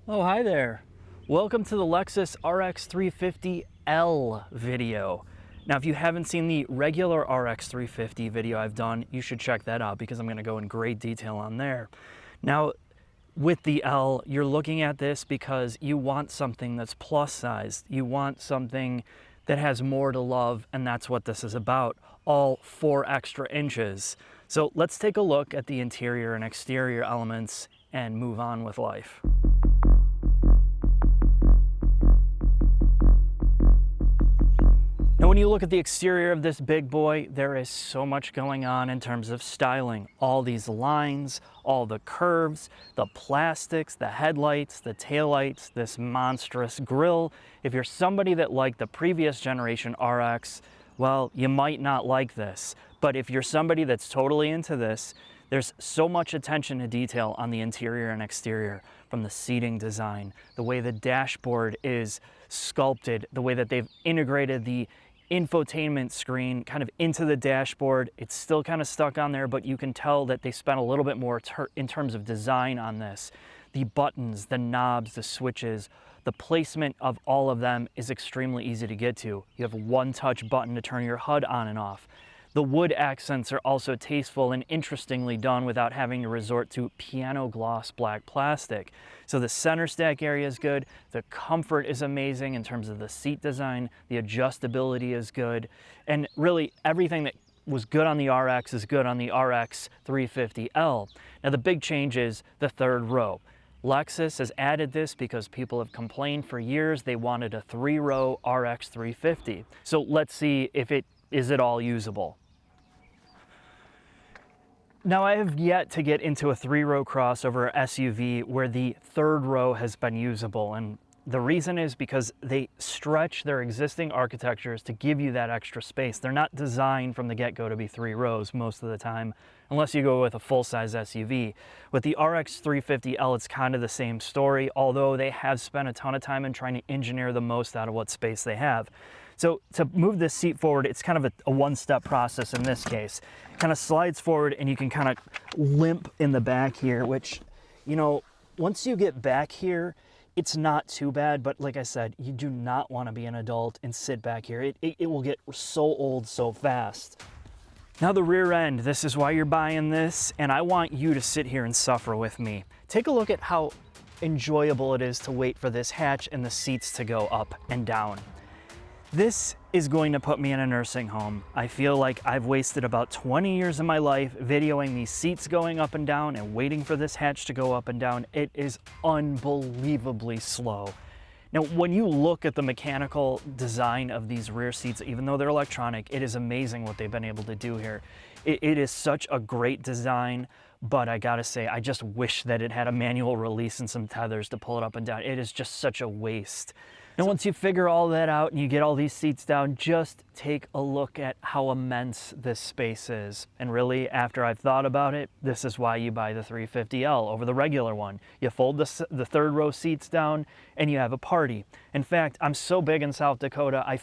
Oh, hi there. Welcome to the Lexus RX350L video. Now, if you haven't seen the regular RX350 video I've done, you should check that out because I'm going to go in great detail on there. Now, with the L, you're looking at this because you want something that's plus sized. You want something that has more to love, and that's what this is about, all 4 extra inches. So let's take a look at the interior and exterior elements and move on with life. Now, when you look at the exterior of this big boy, there is so much going on in terms of styling. All these lines, all the curves, the plastics, the headlights, the taillights, this monstrous grille. If you're somebody that liked the previous generation RX, well, you might not like this. But if you're somebody that's totally into this, there's so much attention to detail on the interior and exterior, from the seating design, the way the dashboard is sculpted, the way that they've integrated the infotainment screen kind of into the dashboard. It's still kind of stuck on there, but you can tell that they spent a little bit more in terms of design on this. The buttons, the knobs, the switches, the placement of all of them is extremely easy to get to. You have a one-touch button to turn your HUD on and off. The wood accents are also tasteful and interestingly done without having to resort to piano gloss black plastic. So the center stack area is good, the comfort is amazing in terms of the seat design, the adjustability is good, and really everything that was good on the RX is good on the RX350L. Now the big change is the third row. Lexus has added this because people have complained for years they wanted a 3-row RX350. So let's see if is it all usable. Now, I have yet to get into a 3-row crossover SUV where the third row has been usable, and the reason is because they stretch their existing architectures to give you that extra space. They're not designed from the get-go to be 3 rows most of the time, unless you go with a full-size SUV. With the RX350L, it's kind of the same story, although they have spent a ton of time in trying to engineer the most out of what space they have. So to move this seat forward, it's kind of a one-step process in this case. It kind of slides forward and you can kind of limp in the back here, which, you know, once you get back here, it's not too bad, but like I said, you do not want to be an adult and sit back here. It will get so old so fast. Now the rear end, this is why you're buying this, and I want you to sit here and suffer with me. Take a look at how enjoyable it is to wait for this hatch and the seats to go up and down. This is going to put me in a nursing home. I feel like I've wasted about 20 years of my life videoing these seats going up and down and waiting for this hatch to go up and down. It is unbelievably slow. Now, when you look at the mechanical design of these rear seats, even though they're electronic, it is amazing what they've been able to do here. It is such a great design, but I gotta say, I just wish that it had a manual release and some tethers to pull it up and down. It is just such a waste. Now, once you figure all that out and you get all these seats down, just take a look at how immense this space is. And really, after I've thought about it, this is why you buy the 350L over the regular one. You fold the third row seats down and you have a party. In fact, I'm so big in South Dakota, I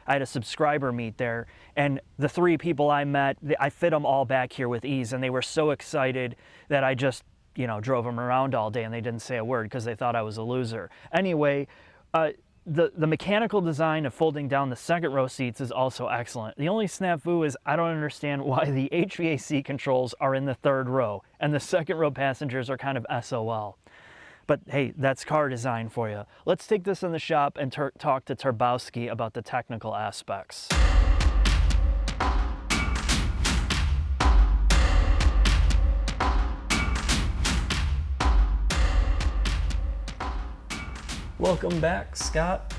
had a subscriber meet there, and the 3 people I met, I fit them all back here with ease, and they were so excited that I just, you know, drove them around all day and they didn't say a word because they thought I was a loser. Anyway, the mechanical design of folding down the second row seats is also excellent. The only snafu is I don't understand why the HVAC controls are in the third row and the second row passengers are kind of SOL. But hey, that's car design for you. Let's take this in the shop and talk to Turbowski about the technical aspects. Welcome back, Scott.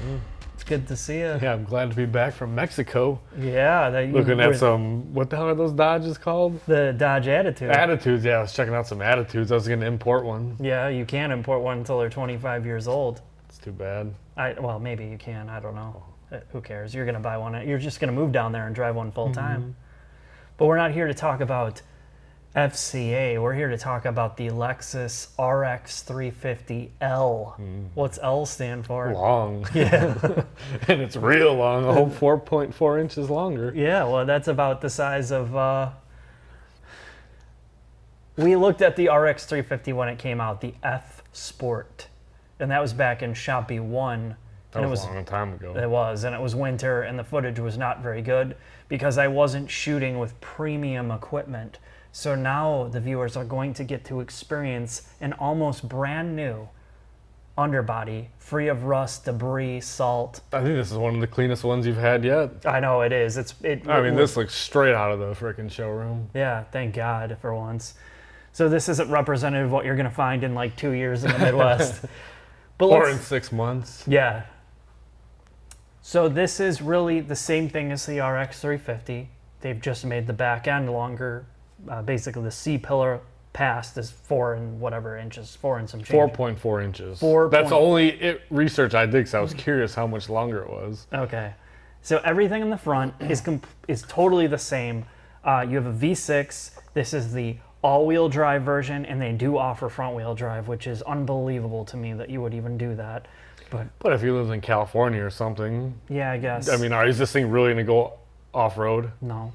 It's good to see you. Yeah, I'm glad to be back from Mexico. Yeah. Looking at some, what the hell are those Dodges called? The Dodge Attitude. Attitudes, yeah. I was checking out some Attitudes. I was going to import one. Yeah, you can import one until they're 25 years old. It's too bad. Well, maybe you can. I don't know. Who cares? You're going to buy one. You're just going to move down there and drive one full time. But we're not here to talk about FCA. We're here to talk about the Lexus RX350L. What's L stand for? Long. Yeah. And it's real long, a whole 4.4 inches longer. Yeah, well, that's about the size of We looked at the RX350 when it came out, the F Sport. and that was back in Shoppe 1. That was a long time ago. It was, and it was winter, and the footage was not very good because I wasn't shooting with premium equipment. So now the viewers are going to get to experience an almost brand new underbody, free of rust, debris, salt. I think this is one of the cleanest ones you've had yet. I know it is. This looks straight out of the freaking showroom. Yeah, thank God for once. So this isn't representative of what you're going to find in like 2 years in the Midwest. Or in 6 months. Yeah. So this is really the same thing as the RX350. They've just made the back end longer. Basically, the C-pillar past is 4 and whatever inches, 4 and some change. 4.4 inches. That's only research I did because I was curious how much longer it was. Okay. So everything in the front is totally the same. You have a V6. This is the all-wheel drive version, and they do offer front-wheel drive, which is unbelievable to me that you would even do that. But if you lived in California or something, yeah, I guess. I mean, is this thing really going to go off-road? No.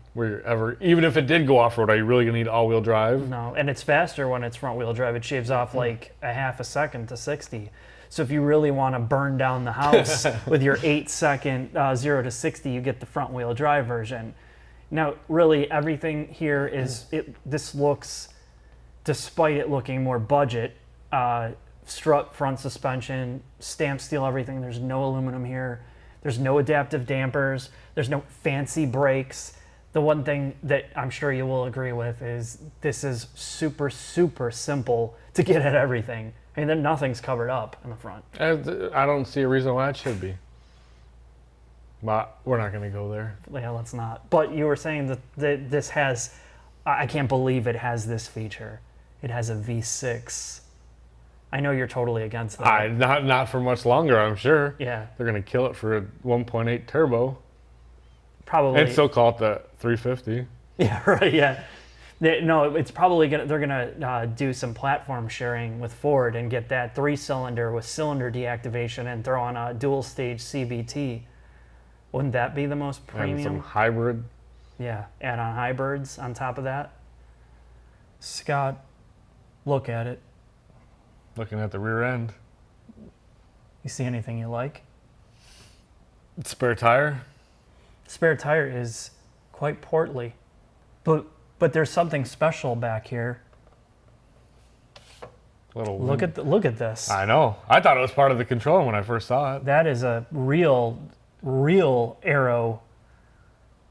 Even if it did go off-road, are you really going to need all-wheel drive? No, and it's faster when it's front-wheel drive. It shaves off like a half a second to 60. So if you really want to burn down the house with your 8-second 0 to 60, you get the front-wheel drive version. Now, really, everything here is, this looks, despite it looking more budget, strut front suspension, stamp steel everything. There's no aluminum here. There's no adaptive dampers. There's no fancy brakes. The one thing that I'm sure you will agree with is this is super, super simple to get at everything. I mean, then nothing's covered up in the front. I don't see a reason why it should be. But we're not going to go there. Yeah, let's not. But you were saying that this has, I can't believe it has this feature. It has a V6. I know you're totally against that. Not for much longer, I'm sure. Yeah. They're going to kill it for a 1.8 turbo. Probably. And still call it the 350. Yeah, right, yeah. No, it's probably they're going to do some platform sharing with Ford and get that 3-cylinder with cylinder deactivation and throw on a dual-stage CVT. Wouldn't that be the most premium? And some hybrid. Yeah, add on hybrids on top of that. Scott, look at it. Looking at the rear end. You see anything you like? Spare tire. Spare tire is quite portly, but there's something special back here. Look at this. I know. I thought it was part of the control when I first saw it. That is a real aero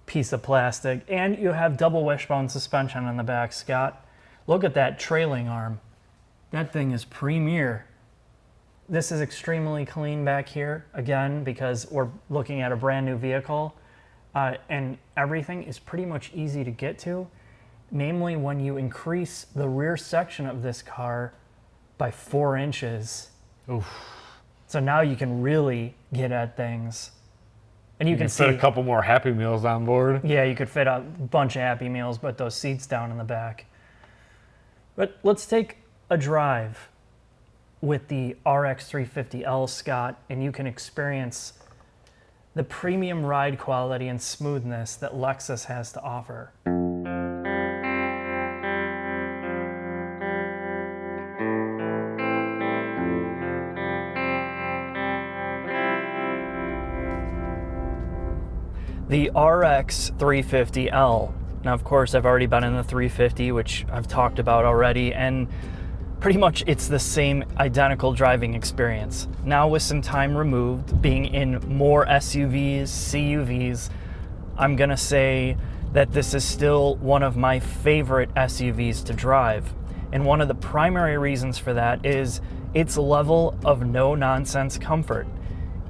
piece of plastic, and you have double wishbone suspension on the back, Scott. Look at that trailing arm. That thing is premier. This is extremely clean back here, again, because we're looking at a brand new vehicle, and everything is pretty much easy to get to, namely when you increase the rear section of this car by 4 inches. Oof. So now you can really get at things. And you can fit a couple more Happy Meals on board. Yeah, you could fit a bunch of Happy Meals, but those seats down in the back. But let's take a drive with the RX350L, Scott, and you can experience the premium ride quality and smoothness that Lexus has to offer. The RX350L. Now, of course, I've already been in the 350, which I've talked about already, and pretty much it's the same identical driving experience. Now with some time removed, being in more SUVs, CUVs, I'm gonna say that this is still one of my favorite SUVs to drive. And one of the primary reasons for that is its level of no-nonsense comfort.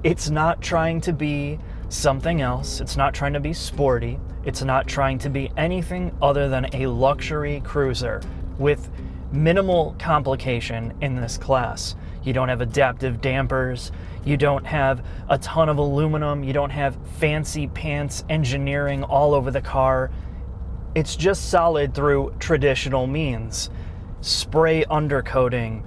It's not trying to be something else. It's not trying to be sporty. It's not trying to be anything other than a luxury cruiser with minimal complication in this class. You don't have adaptive dampers. You don't have a ton of aluminum. You don't have fancy pants engineering all over the car. It's just solid through traditional means. Spray undercoating,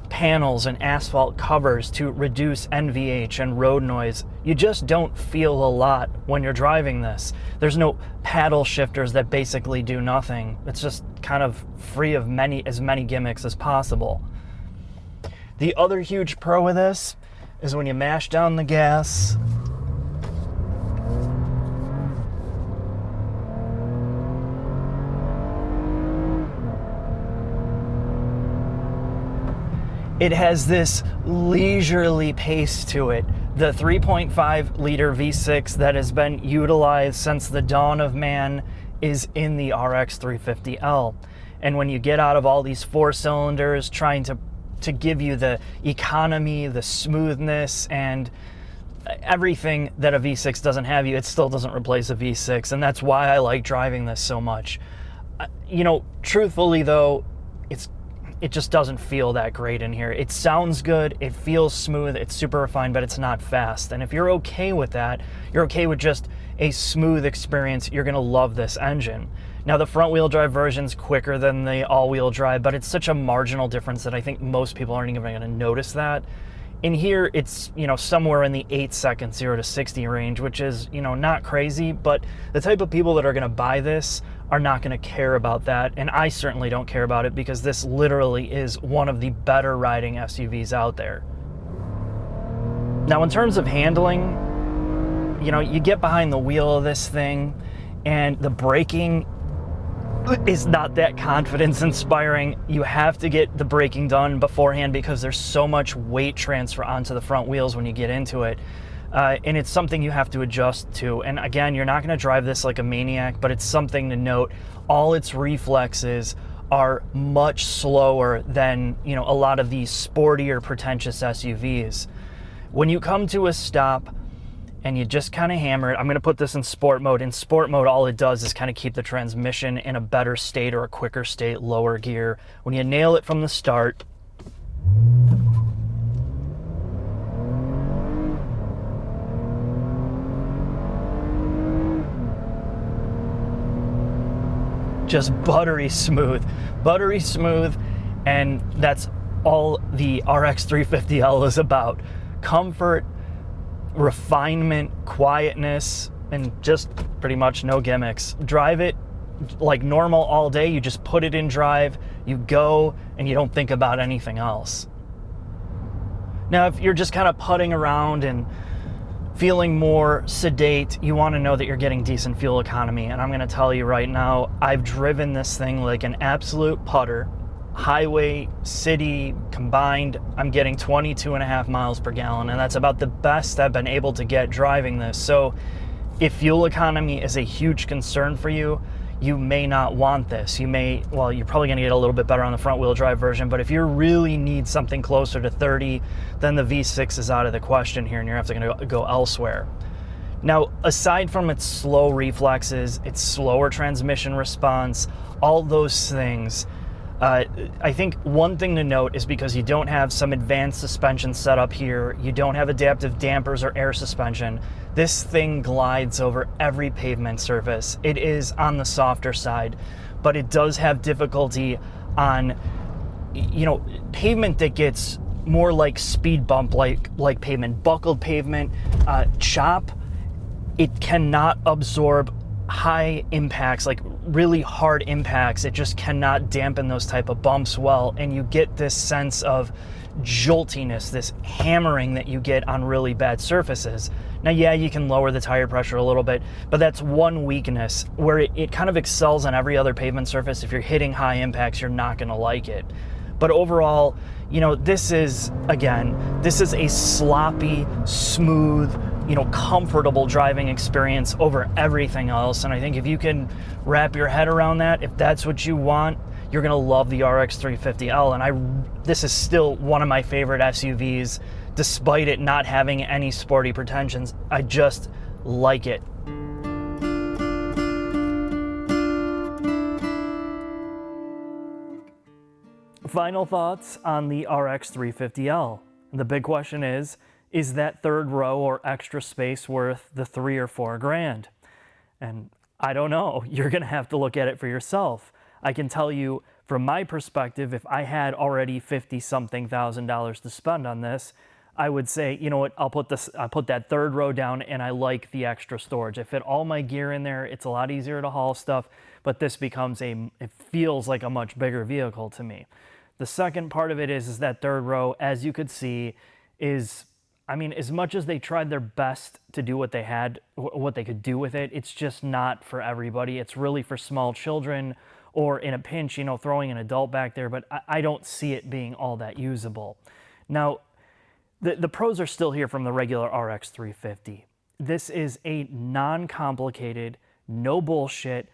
panels and asphalt covers to reduce NVH and road noise. You just don't feel a lot when you're driving this. There's no paddle shifters that basically do nothing. It's just kind of free of as many gimmicks as possible. The other huge pro with this is when you mash down the gas, it has this leisurely pace to it. The 3.5 liter V6 that has been utilized since the dawn of man is in the RX350L. And when you get out of all these 4 cylinders trying to give you the economy, the smoothness, and everything that a V6 doesn't have, it still doesn't replace a V6. And that's why I like driving this so much. You know, truthfully though, it just doesn't feel that great in here. It sounds good, it feels smooth, it's super refined, but it's not fast. And if you're okay with that, you're okay with just a smooth experience, you're gonna love this engine. Now the front wheel drive version's quicker than the all-wheel drive, but it's such a marginal difference that I think most people aren't even gonna notice that. In here, it's, you know, somewhere in the 8-second 0 to 60 range, which is, you know, not crazy, but the type of people that are gonna buy this are not gonna care about that, and I certainly don't care about it because this literally is one of the better riding SUVs out there. Now, in terms of handling, you know, you get behind the wheel of this thing, and the braking is not that confidence inspiring. You have to get the braking done beforehand because there's so much weight transfer onto the front wheels when you get into it. And it's something you have to adjust to. And again, you're not gonna drive this like a maniac, but it's something to note. All its reflexes are much slower than, you know, a lot of these sportier, pretentious SUVs. When you come to a stop, and you just kind of hammer it. I'm going to put this in sport mode. In sport mode, all it does is kind of keep the transmission in a better state or a quicker state, lower gear. When you nail it from the start, just buttery smooth, and that's all the RX350L is about. Comfort, refinement, quietness, and just pretty much no gimmicks. Drive it like normal all day. You just put it in drive, you go, and you don't think about anything else. Now, if you're just kind of putting around and feeling more sedate, you want to know that you're getting decent fuel economy. And I'm going to tell you right now, I've driven this thing like an absolute putter. Highway, city combined, I'm getting 22.5 miles per gallon, and that's about the best I've been able to get driving this. So if fuel economy is a huge concern for you, you may not want this. You may, well, you're probably gonna get a little bit better on the front wheel drive version, but if you really need something closer to 30, then the V6 is out of the question here and you're gonna have to go elsewhere. Now, aside from its slow reflexes, its slower transmission response, all those things, I think one thing to note is because you don't have some advanced suspension setup here, you don't have adaptive dampers or air suspension, this thing glides over every pavement surface. It is on the softer side, but it does have difficulty on, you know, pavement that gets more like speed bump like pavement, buckled pavement, chop. It cannot absorb high impacts, like really hard impacts. It just cannot dampen those type of bumps well, and you get this sense of joltiness, this hammering that you get on really bad surfaces. Now, yeah, you can lower the tire pressure a little bit, but that's one weakness where it kind of excels on every other pavement surface. If you're hitting high impacts, you're not going to like it. But overall, you know, this is a sloppy, smooth, you know, comfortable driving experience over everything else. And I think if you can wrap your head around that, if that's what you want, you're gonna love the RX350L. And this is still one of my favorite SUVs, despite it not having any sporty pretensions. I just like it. Final thoughts on the RX350L. The big question is that third row or extra space worth the $3 or $4 grand? And I don't know. You're gonna have to look at it for yourself. I can tell you from my perspective, if I had already $50-something thousand to spend on this, I would say, you know what, I'll put that third row down, and I like the extra storage. I fit all my gear in there. It's a lot easier to haul stuff, but this becomes it feels like a much bigger vehicle to me. The second part of it is that third row, as you could see, is, I mean, as much as they tried their best to do what they had, what they could do with it, it's just not for everybody. It's really for small children, or in a pinch, you know, throwing an adult back there, but I don't see it being all that usable. Now, the pros are still here from the regular RX350. This is a non-complicated, no bullshit,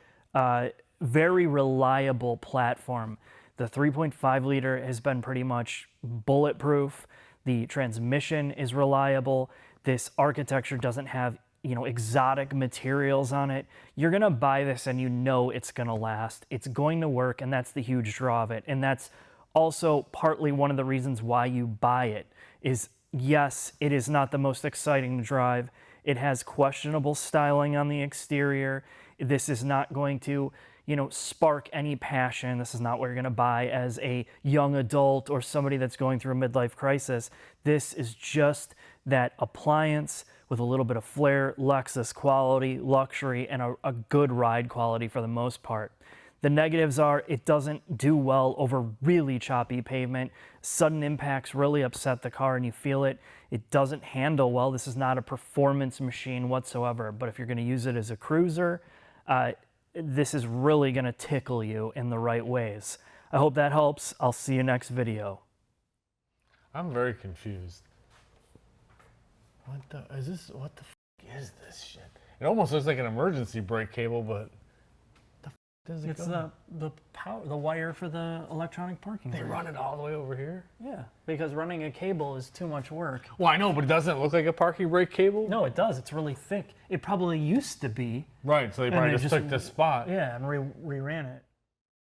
very reliable platform. The 3.5 liter has been pretty much bulletproof. The transmission is reliable. This architecture doesn't have, you know, exotic materials on it. You're gonna buy this and you know it's gonna last. It's going to work, and that's the huge draw of it. And that's also partly one of the reasons why you buy it is, yes, it is not the most exciting to drive. It has questionable styling on the exterior. This is not going to, you know, spark any passion. This is not what you're gonna buy as a young adult or somebody that's going through a midlife crisis. This is just that appliance with a little bit of flair, Lexus quality, luxury, and a good ride quality for the most part. The negatives are it doesn't do well over really choppy pavement. Sudden impacts really upset the car and you feel it. It doesn't handle well. This is not a performance machine whatsoever, but if you're gonna use it as a cruiser, this is really gonna tickle you in the right ways. I hope that helps. I'll see you next video. I'm very confused. What the is this? What the f is this shit? It almost looks like an emergency brake cable, but the f does it It's go? the power, the wire for the electronic parking. They brake. run it all the way over here. Yeah, because running a cable is too much work. Well, I know, but it doesn't look like a parking brake cable. No, it does. It's really thick. It probably used to be. Right, so they probably they just took this spot. Yeah, and reran it.